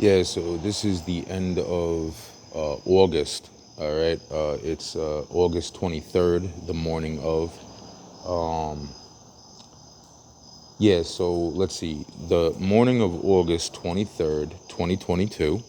Yeah, so this is the end of August. All right, it's August 23rd, the morning of. Yeah, so let's see, the morning of August 23rd, 2022.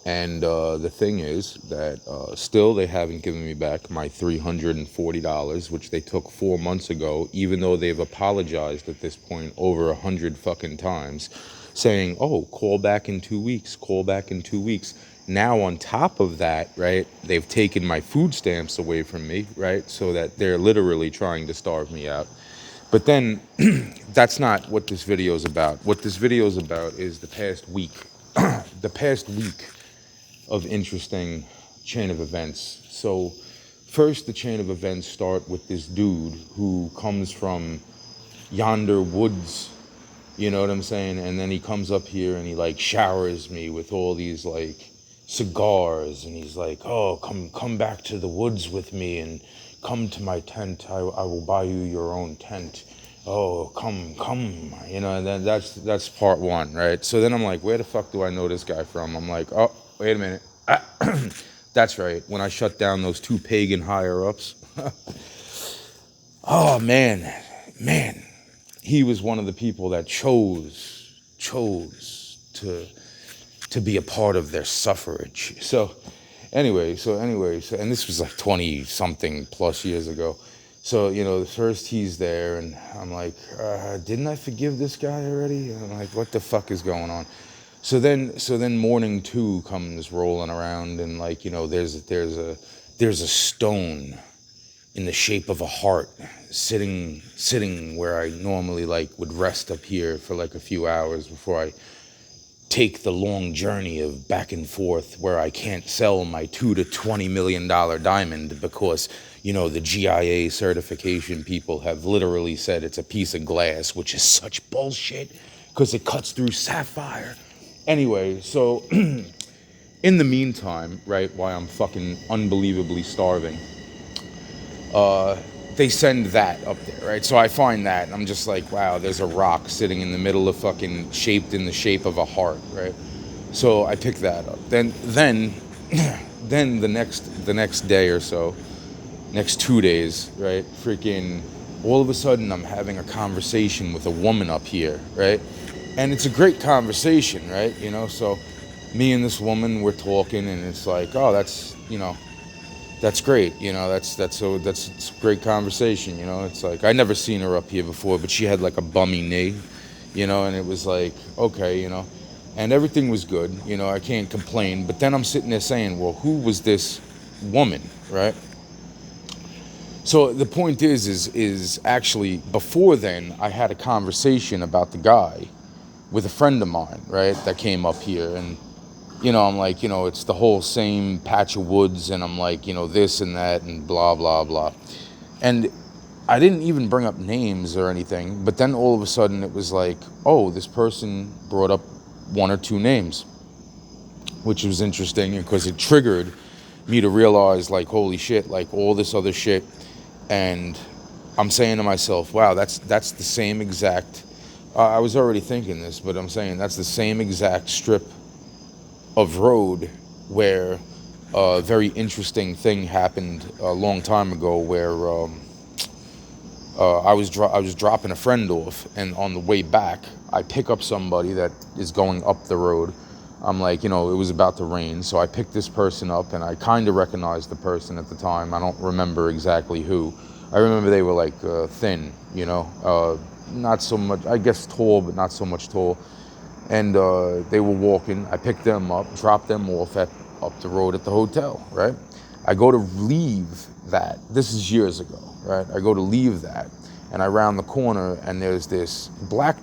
And the thing is that still they haven't given me back my $340, which they took 4 months ago, even though they've apologized at this point over 100 fucking times, saying, oh, call back in 2 weeks, call back in 2 weeks. Now, on top of that, right, they've taken my food stamps away from me, right, so that they're literally trying to starve me out. But then that's not what this video is about. What this video is about is the past week. The past week of interesting chain of events. So first, the chain of events start with this dude who comes from yonder woods, you know what I'm saying? And then he comes up here and he like showers me with all these like cigars, and he's like, oh, come back to the woods with me and come to my tent. I will buy you your own tent. Oh, come, you know. And then that's part one, right? So then I'm like, where the fuck do I know this guy from? I'm like, oh, wait a minute. That's right, when I shut down those two pagan higher ups. Oh man, he was one of the people that chose to be a part of their suffrage. So anyway, and this was like 20 something plus years ago. So, you know, first he's there and I'm like, didn't I forgive this guy already? And I'm like, what the fuck is going on? So then morning two comes rolling around, and like, you know, there's a stone in the shape of a heart sitting where I normally like would rest up here for like a few hours before I take the long journey of back and forth where I can't sell my $2 to $20 million diamond because, you know, the GIA certification people have literally said it's a piece of glass, which is such bullshit because it cuts through sapphire. Anyway, so in the meantime, right, while I'm fucking unbelievably starving, they send that up there, right? So I find that, and I'm just like, wow, there's a rock sitting in the middle of fucking shaped in the shape of a heart, right? So I pick that up. Then the next day or so, next 2 days, right? Freaking, all of a sudden I'm having a conversation with a woman up here, right? And it's a great conversation, right? You know, so me and this woman, we're talking, and it's like, oh, that's, you know, that's great, you know, that's it's a great conversation, you know. It's like, I never seen her up here before, but she had like a bummy knee, you know, and it was like, okay, you know, and everything was good, you know, I can't complain. But then I'm sitting there saying, well, who was this woman, right? So the point is actually before then I had a conversation about the guy with a friend of mine, right, that came up here. And, you know, I'm like, you know, it's the whole same patch of woods, and I'm like, you know, this and that and blah, blah, blah. And I didn't even bring up names or anything, but then all of a sudden it was like, oh, this person brought up one or two names, which was interesting because it triggered me to realize, like, holy shit, like all this other shit. And I'm saying to myself, wow, that's the same exact, I was already thinking this, but I'm saying that's the same exact strip of road where a very interesting thing happened a long time ago, where I was dropping a friend off, and on the way back, I pick up somebody that is going up the road. I'm like, you know, it was about to rain, so I picked this person up, and I kind of recognized the person at the time. I don't remember exactly who. I remember they were like thin, you know, not so much, I guess tall, but not so much tall. And they were walking. I picked them up, dropped them off up the road at the hotel, right? I go to leave that. This is years ago, right? I go to leave that, and I round the corner, and there's this black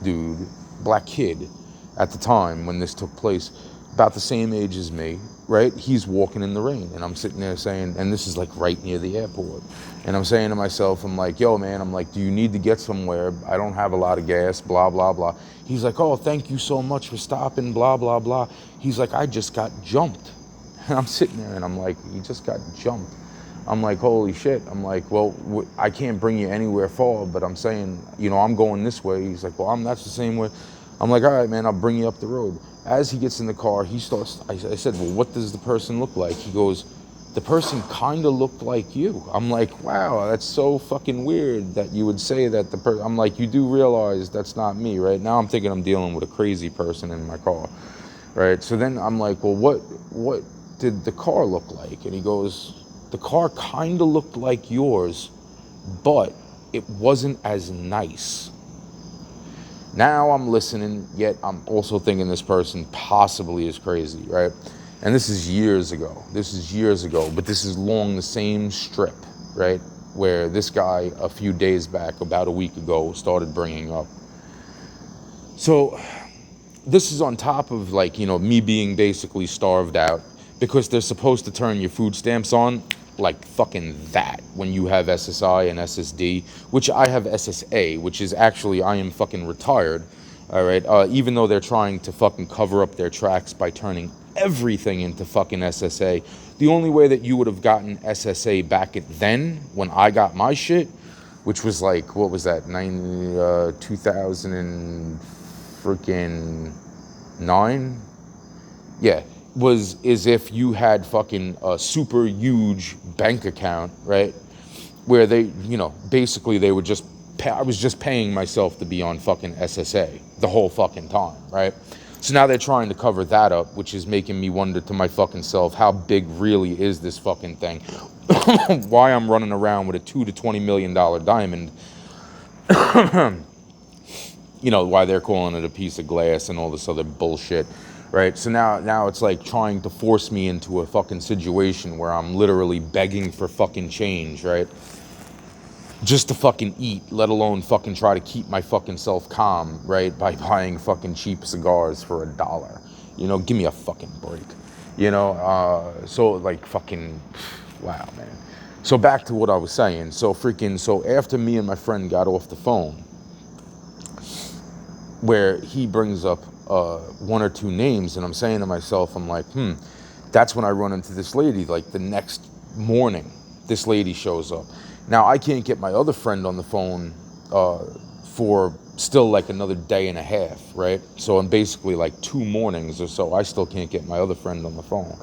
kid at the time when this took place, about the same age as me, right? He's walking in the rain, and I'm sitting there saying, and this is like right near the airport, and I'm saying to myself, I'm like, yo, man, I'm like, do you need to get somewhere? I don't have a lot of gas, blah, blah, blah. He's like, oh, thank you so much for stopping, blah, blah, blah. He's like, I just got jumped. And I'm sitting there, and I'm like, you just got jumped? I'm like, holy shit. I'm like, well, I can't bring you anywhere far, but I'm saying, you know, I'm going this way. He's like, well, that's the same way. I'm like, all right, man, I'll bring you up the road. as he gets in the car, he starts, I said, well, what does the person look like? He goes, the person kind of looked like you. I'm like, wow, that's so fucking weird that you would say that the person, I'm like, you do realize that's not me, right? Now I'm thinking I'm dealing with a crazy person in my car, right? So then I'm like, well, what did the car look like? And he goes, the car kind of looked like yours, but it wasn't as nice. Now I'm listening, yet I'm also thinking this person possibly is crazy, right? And this is years ago. But this is along the same strip, right? Where this guy, a few days back, about a week ago, started bringing up. So this is on top of, like, me being basically starved out, because they're supposed to turn your food stamps on like fucking that when you have SSI and SSD, which I have SSA, which is actually, I am fucking retired, all right? Even though they're trying to fucking cover up their tracks by turning everything into fucking SSA. The only way that you would have gotten SSA back then, when I got my shit, which was like, what was that, 2000 and freaking 9? Yeah, is if you had fucking a super huge bank account, right? Where they, basically they would just I was just paying myself to be on fucking SSA the whole fucking time, right? So now they're trying to cover that up, which is making me wonder to my fucking self, how big really is this fucking thing? Why I'm running around with a $2 to $20 million diamond. Why they're calling it a piece of glass and all this other bullshit, right? So now it's like trying to force me into a fucking situation where I'm literally begging for fucking change, right? Just to fucking eat, let alone fucking try to keep my fucking self calm, right? By buying fucking cheap cigars for $1. Give me a fucking break. So like fucking, wow, man. So back to what I was saying. So after me and my friend got off the phone, where he brings up one or two names, and I'm saying to myself, I'm like, that's when I run into this lady. Like the next morning, this lady shows up. Now, I can't get my other friend on the phone for still like another day and a half, right? So in basically like 2 mornings or so, I still can't get my other friend on the phone.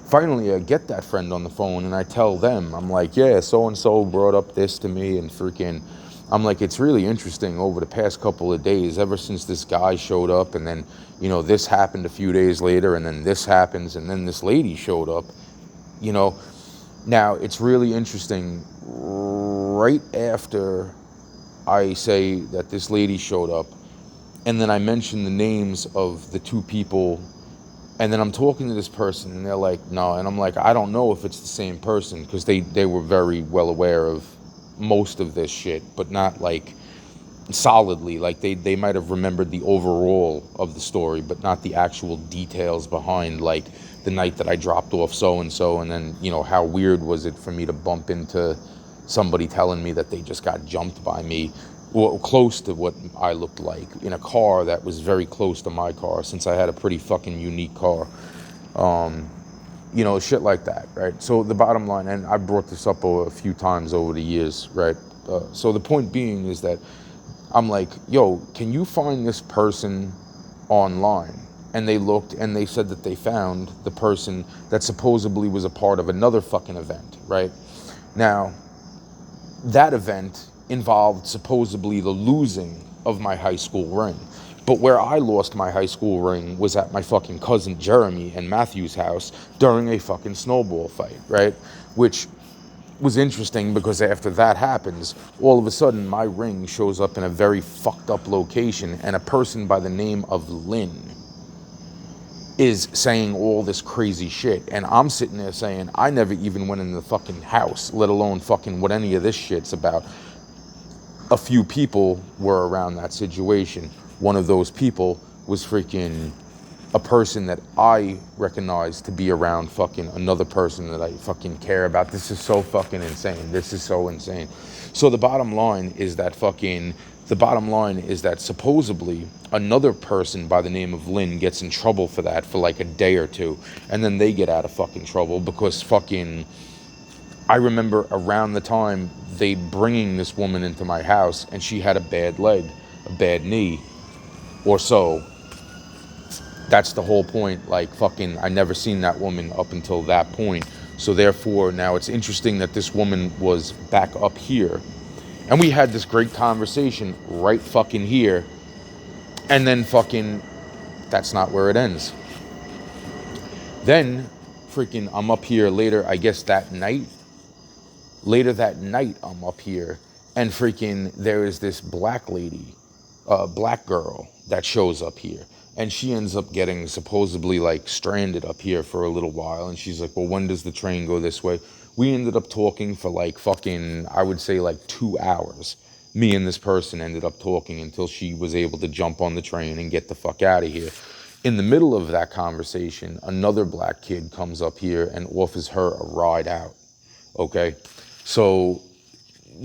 Finally, I get that friend on the phone, and I tell them, I'm like, yeah, so-and-so brought up this to me, and freaking, I'm like, it's really interesting over the past couple of days, ever since this guy showed up, and then, this happened a few days later, and then this happens, and then this lady showed up, Now, it's really interesting, right after I say that this lady showed up, and then I mention the names of the 2 people, and then I'm talking to this person, and they're like, no, and I'm like, I don't know if it's the same person, because they were very well aware of most of this shit, but not like solidly. Like they might have remembered the overall of the story, but not the actual details behind, like the night that I dropped off so-and-so, and then, how weird was it for me to bump into somebody telling me that they just got jumped by me, or close to what I looked like, in a car that was very close to my car, since I had a pretty fucking unique car. Shit like that, right? So the bottom line, and I brought this up a few times over the years, right? So the point being is that I'm like, yo, can you find this person online? And they looked, and they said that they found the person that supposedly was a part of another fucking event, right? Now, that event involved supposedly the losing of my high school ring. But where I lost my high school ring was at my fucking cousin Jeremy and Matthew's house during a fucking snowball fight, right? Which was interesting, because after that happens, all of a sudden my ring shows up in a very fucked up location, and a person by the name of Lynn is saying all this crazy shit. And I'm sitting there saying, I never even went in the fucking house, let alone fucking what any of this shit's about. A few people were around that situation. One of those people was freaking a person that I recognize to be around fucking another person that I fucking care about. This is so fucking insane. This is so insane. So the bottom line is that supposedly another person by the name of Lynn gets in trouble for that for like a day or two, and then they get out of fucking trouble because fucking, I remember around the time they bringing this woman into my house, and she had a bad leg, a bad knee or so. That's the whole point. Like, fucking, I never seen that woman up until that point. So therefore, now it's interesting that this woman was back up here. And we had this great conversation right fucking here. And then fucking, that's not where it ends. Then, freaking, I'm up here later, I guess that night. Later that night, I'm up here. And freaking, there is this black lady, black girl that shows up here. And she ends up getting supposedly like stranded up here for a little while. And she's like, well, when does the train go this way? We ended up talking for like fucking, I would say like 2 hours. Me and this person ended up talking until she was able to jump on the train and get the fuck out of here. In the middle of that conversation, another black kid comes up here and offers her a ride out. Okay? So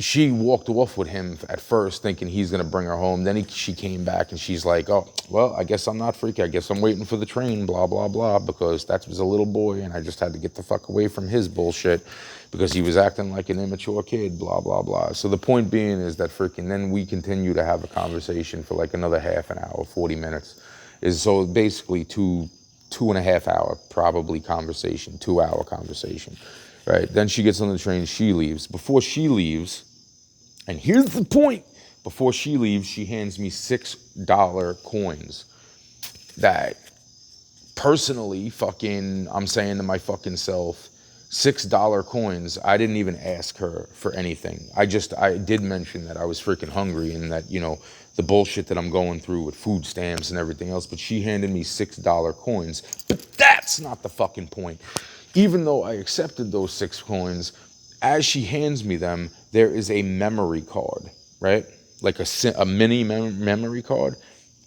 she walked off with him at first thinking he's going to bring her home. Then she came back and she's like, oh, well, I guess I'm not freaky. I guess I'm waiting for the train, blah, blah, blah, because that was a little boy and I just had to get the fuck away from his bullshit because he was acting like an immature kid, blah, blah, blah. So the point being is that freaking then we continue to have a conversation for like another half an hour, 40 minutes. So basically two and a half hour probably conversation, 2 hour conversation, right? Then she gets on the train, she leaves. Before she leaves, and here's the point. Before she leaves, she hands me $6 coins that personally fucking, I'm saying to my fucking self, $6 coins. I didn't even ask her for anything. I did mention that I was freaking hungry and that, you know, the bullshit that I'm going through with food stamps and everything else, but she handed me $6 coins. But that's not the fucking point. Even though I accepted those 6 coins, as she hands me them, there is a memory card, right? Like a mini memory card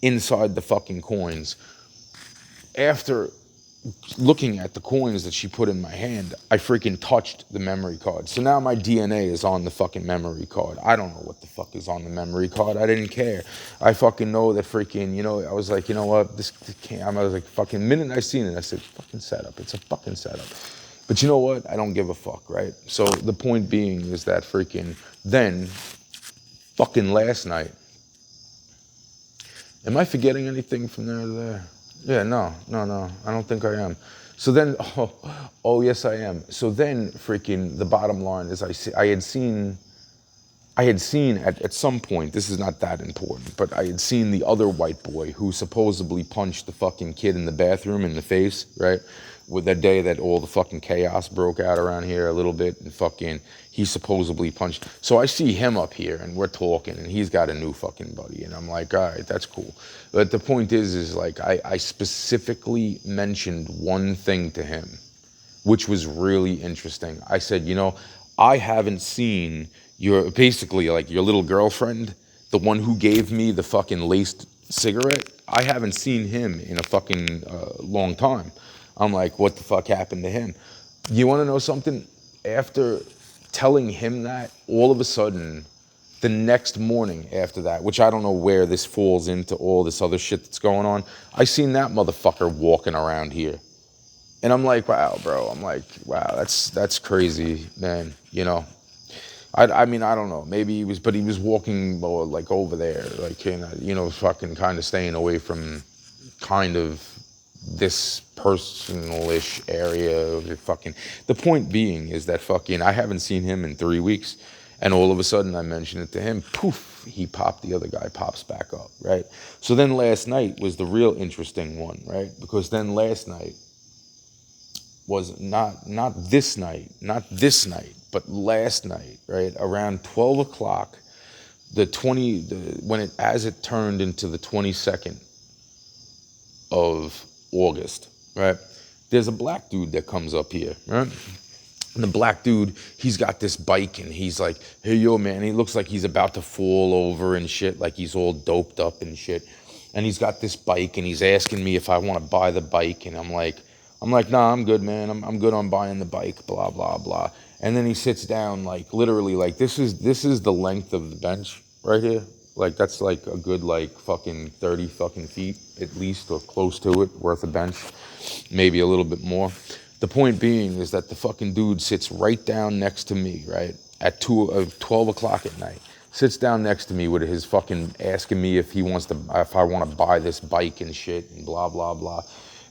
inside the fucking coins. After looking at the coins that she put in my hand, I freaking touched the memory card. So now my DNA is on the fucking memory card. I don't know what the fuck is on the memory card. I didn't care. I fucking know that freaking, you know, I was like, you know what, this can't, I was like, fucking minute I seen it, I said, fucking setup. It's a fucking setup. But you know what? I don't give a fuck, right? So the point being is that freaking then, fucking last night, am I forgetting anything from there to there? Yeah, no, I don't think I am. So then, oh yes I am. So then freaking the bottom line is I had seen at some point, this is not that important, but I had seen the other white boy who supposedly punched the fucking kid in the bathroom in the face, right? With that day that all the fucking chaos broke out around here a little bit and fucking he supposedly punched. So I see him up here and we're talking and he's got a new fucking buddy and I'm like, all right, that's cool. But the point is like I specifically mentioned one thing to him, which was really interesting. I said, you know, I haven't seen your, basically like your little girlfriend, the one who gave me the fucking laced cigarette, I haven't seen him in a fucking long time. I'm like, what the fuck happened to him? You want to know something? After telling him that, all of a sudden, the next morning after that, which I don't know where this falls into all this other shit that's going on, I seen that motherfucker walking around here. And I'm like, wow, bro. I'm like, wow, that's crazy, man. You know, I mean, I don't know. Maybe he was, but he was walking like over there, like, you know, fucking kind of staying away from kind of this personal-ish area of fucking. The point being is that fucking I haven't seen him in 3 weeks, and all of a sudden I mention it to him, poof, he popped, the other guy pops back up, right? So then last night was the real interesting one, right? Because then last night was not this night, but last night, right? Around 12 o'clock, as it turned into the 22nd of August, right? There's a black dude that comes up here, right? And the black dude, he's got this bike and he's like, hey, yo, man, he looks like he's about to fall over and shit, like he's all doped up and shit. And he's got this bike and he's asking me if I want to buy the bike. And I'm like, nah, I'm good, man. I'm good on buying the bike, blah, blah, blah. And then he sits down, like, literally, like, this is the length of the bench right here. Like, that's like a good, like, fucking 30 fucking feet at least, or close to it, worth a bench, maybe a little bit more. The point being is that the fucking dude sits right down next to me, right, at 12 o'clock at night. sits down next to me with his fucking asking me if I want to buy this bike and shit and blah blah blah.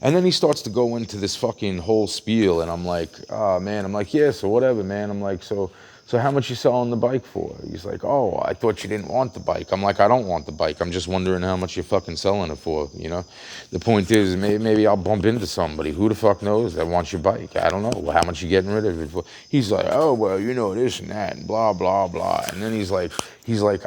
And then he starts to go into this fucking whole spiel, and I'm like, oh man, I'm like, yeah, so whatever, man. I'm like, so how much you selling the bike for? He's like, oh, I thought you didn't want the bike. I'm like, I don't want the bike. I'm just wondering how much you're fucking selling it for, you know? The point is, maybe I'll bump into somebody. Who the fuck knows that wants your bike? I don't know. Well, how much you getting rid of it for? He's like, oh, well, you know, this and that and blah, blah, blah. And then he's like,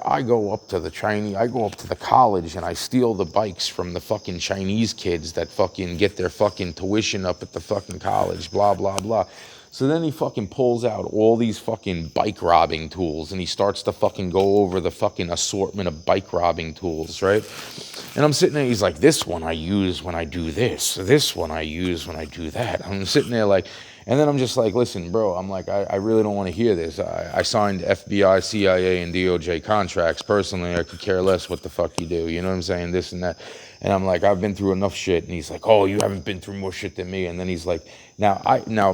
I go up to the college and I steal the bikes from the fucking Chinese kids that fucking get their fucking tuition up at the fucking college, blah, blah, blah. So then he fucking pulls out all these fucking bike robbing tools and he starts to fucking go over the fucking assortment of bike robbing tools, right? And I'm sitting there, he's like, this one I use when I do this one I use when I do that. I'm sitting there like, and then I'm just like, listen, bro, I'm like, I really don't want to hear this. I signed FBI, CIA, and DOJ contracts. Personally, I could care less what the fuck you do. You know what I'm saying? This and that. And I'm like, I've been through enough shit. And he's like, oh, you haven't been through more shit than me. And then he's like, now,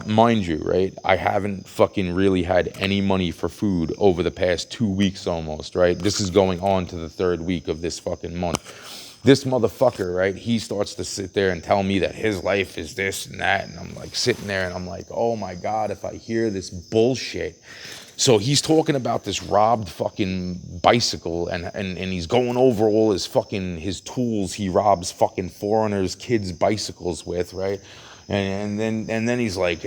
mind you, right? I haven't fucking really had any money for food over the past 2 weeks almost, right? This is going on to the third week of this fucking month. This motherfucker, right, he starts to sit there and tell me that his life is this and that. And I'm like sitting there and I'm like, oh my God, if I hear this bullshit. So he's talking about this robbed fucking bicycle and he's going over all his tools he robs fucking foreigners' kids' bicycles with, right? And then he's like,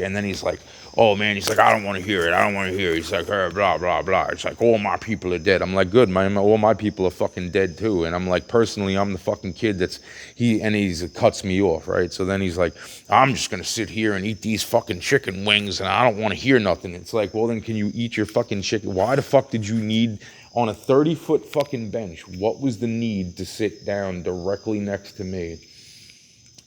oh man, he's like, I don't want to hear it. He's like, blah, blah, blah. It's like, all my people are dead. I'm like, good, man, all my people are fucking dead too. And I'm like, personally, I'm the fucking kid he cuts me off, right? So then he's like, I'm just going to sit here and eat these fucking chicken wings and I don't want to hear nothing. It's like, well, then can you eat your fucking chicken? Why the fuck did you need, on a 30-foot fucking bench, what was the need to sit down directly next to me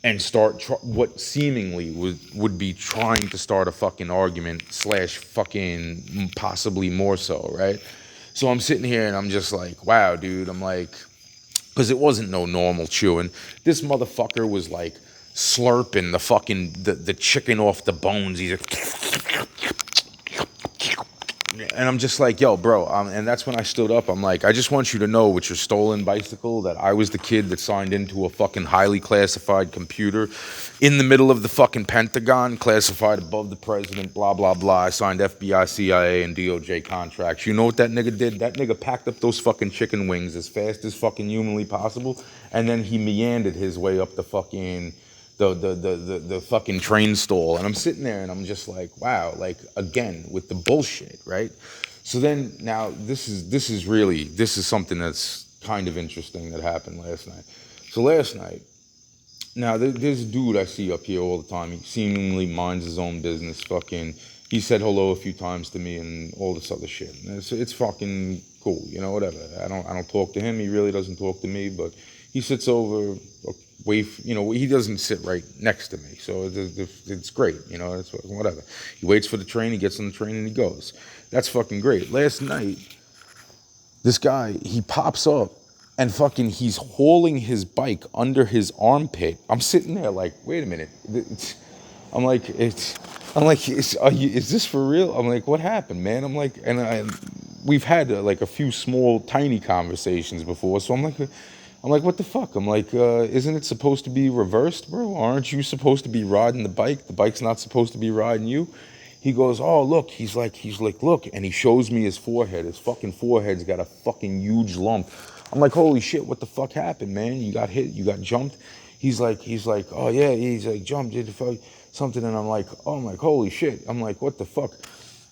and start what seemingly would be trying to start a fucking argument / fucking possibly more so, right? So I'm sitting here and I'm just like, wow, dude. I'm like, because it wasn't no normal chewing. This motherfucker was like slurping the fucking the chicken off the bones. He's like, and I'm just like, yo, bro. And that's when I stood up. I'm like, I just want you to know with your stolen bicycle that I was the kid that signed into a fucking highly classified computer in the middle of the fucking Pentagon, classified above the president, blah, blah, blah. I signed FBI, CIA, and DOJ contracts. You know what that nigga did? That nigga packed up those fucking chicken wings as fast as fucking humanly possible, and then he meandered his way up the fucking the fucking train stall. And I'm sitting there and I'm just like, wow, like again with the bullshit, right? So then now this is something that's kind of interesting that happened last night. So last night, now there's a dude I see up here all the time. He seemingly minds his own business. Fucking, he said hello a few times to me and all this other shit. And it's fucking cool, you know, whatever. I don't talk to him. He really doesn't talk to me, but he sits over. He doesn't sit right next to me, so it's great, you know, it's whatever. He waits for the train, he gets on the train, and he goes. That's fucking great. Last night, this guy, he pops up, and fucking he's hauling his bike under his armpit. I'm sitting there like, wait a minute. I'm like, is this for real? I'm like, what happened, man? I'm like, we've had like a few small, tiny conversations before, so I'm like, what the fuck? I'm like, isn't it supposed to be reversed, bro? Aren't you supposed to be riding the bike? The bike's not supposed to be riding you? He goes, oh, look. He's like, look. And he shows me his forehead. His fucking forehead's got a fucking huge lump. I'm like, holy shit, what the fuck happened, man? You got hit? You got jumped? He's like, oh, yeah. He's like, jumped, did something. And I'm like, holy shit. I'm like, what the fuck?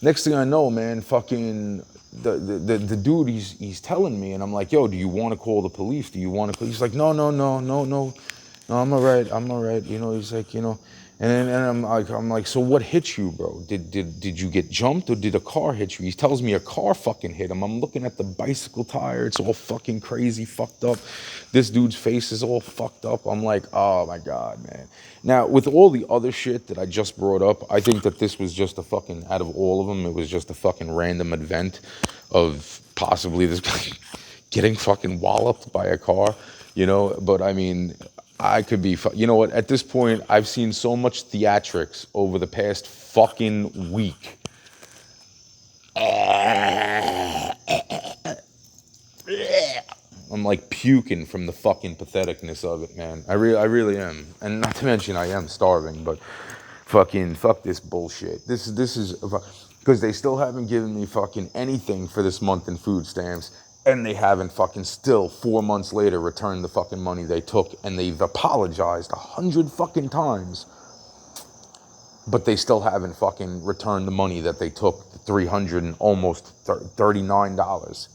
Next thing I know, man, fucking... The dude, he's telling me, and I'm like, yo, do you want to call the police? Do you want to? He's like, no, I'm all right. You know, he's like, you know, and I'm like, so what hit you, bro? Did you get jumped or did a car hit you? He tells me a car fucking hit him. I'm looking at the bicycle tire. It's all fucking crazy, fucked up. This dude's face is all fucked up. I'm like, oh my God, man. Now, with all the other shit that I just brought up, I think that this was just a fucking, out of all of them, it was just a fucking random event of possibly this guy getting fucking walloped by a car, you know? But I mean, I could be, you know what, at this point, I've seen so much theatrics over the past fucking week. I'm like puking from the fucking patheticness of it, man. I really am. And not to mention I am starving, but fucking fuck this bullshit. This is because they still haven't given me fucking anything for this month in food stamps, and they haven't fucking still 4 months later returned the fucking money they took, and they've apologized 100 fucking times, but they still haven't fucking returned the money that they took, the 300 and almost $39.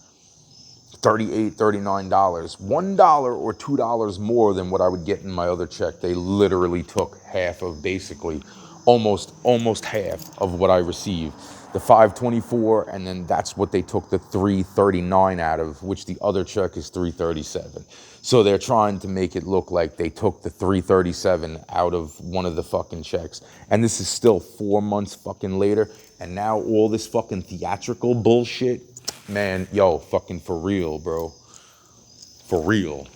$39. $1 or $2 more than what I would get in my other check. They literally took half of, basically almost half of what I received. The 524, and then that's what they took the 339 out of, which the other check is 337. So they're trying to make it look like they took the 337 out of one of the fucking checks. And this is still 4 months fucking later, and now all this fucking theatrical bullshit. Man, yo, fucking for real, bro. For real.